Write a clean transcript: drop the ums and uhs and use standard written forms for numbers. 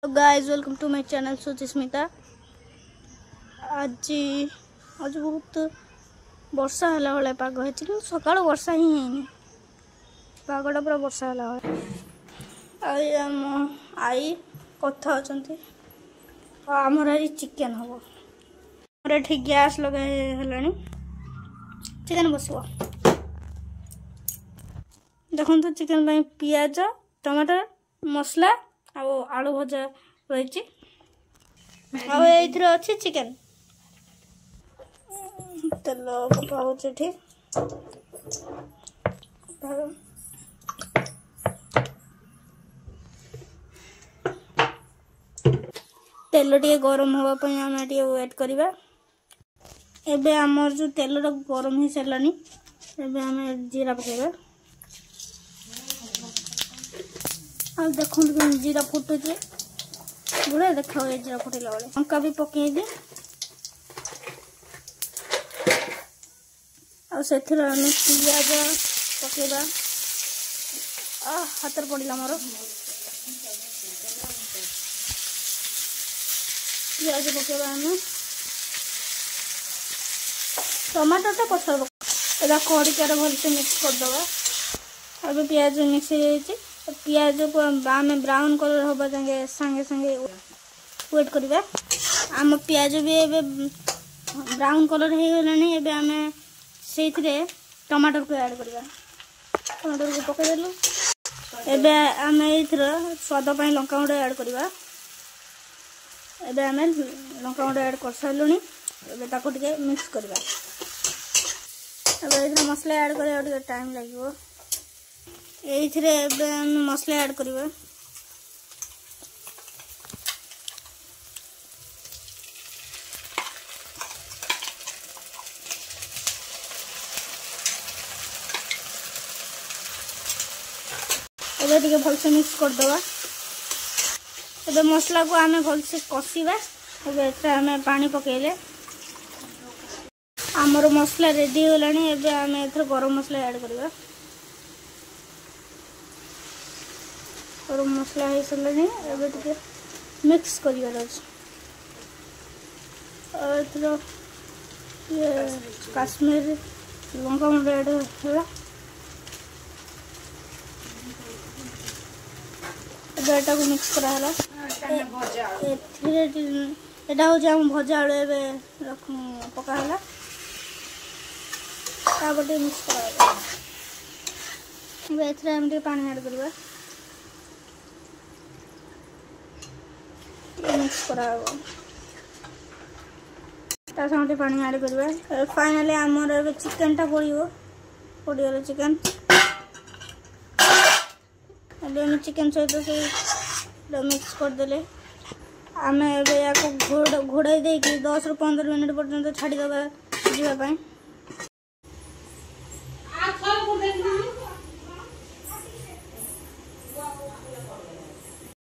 Guys welcome to my channel Suchismita. आज बहुत वर्षा है भाई पाग है सका वर्षा ही है पागटा पूरा वर्षा है आई कथा अच्छा आमर आज चिकेन हम ये गैस लगे चिकेन बस देखो चिकेन पियाज टमाटर मसला आलू भजा रही अच्छी चिकेन तेल पकाऊँ तेल टे गरम हाँपाई आम वेट करवा एबे आमर जो तेल गरम हो सारे एबे आम जीरा पकेबा आ देखो जीरा फुटुचे बड़े देखा जीरा फुटेला बेले लंका भी पकईदी आम पियाज पकेबा हाथ पड़ा मोर पियाज पकेबा आम टमाटर टा पछर पका खड़िकार भलसे मिक्स करदे अब पियाज मिक्स हो पियाज को आम ब्राउन कलर हवा जाए सांगे सांगे वेट करवा आम पियाज भी एबे ब्राउन कलर हो गलानी एबे आम से टमाटर को ऐड करवा टमाटर को पकईदेलु एबे आम स्वाद पाई लंका गुंड ऐड करवा एबे आम लंका गुंड ऐड कर सारूँ एबे ताको टिके मिक्स करवा एबे मसला ऐड कर टाइम लगे ये मसला ऐड करवा एबे टिके भलसे मिक्स करदवा एबे मसला को आमे भलसे कषिबा एबे आमे पानी पकेले आमर मसला रेडी होलानी एबे आमे एथर गरम मसला ऐड करवा गरम मसला हो सारे एबे टिके मिक्स करिवार अछि ये काश्मीर लंका गुंड ऐड होला एटा को मिक्स करा हला एटा हो जाम भजा आलू एबे पका हला ताबटे मिक्स करा एबे एथरे हम पानी ऐड करबा मिक्स करा साथे पानी ऐड करवा फाइनली आमर चिकेन टा पड़गला चिकेन चिकेन सहित से मिक्स करदे आम या घोड़ाई दे 10 ରୁ 15 मिनट पर्यंत छाड़ीदे जावाई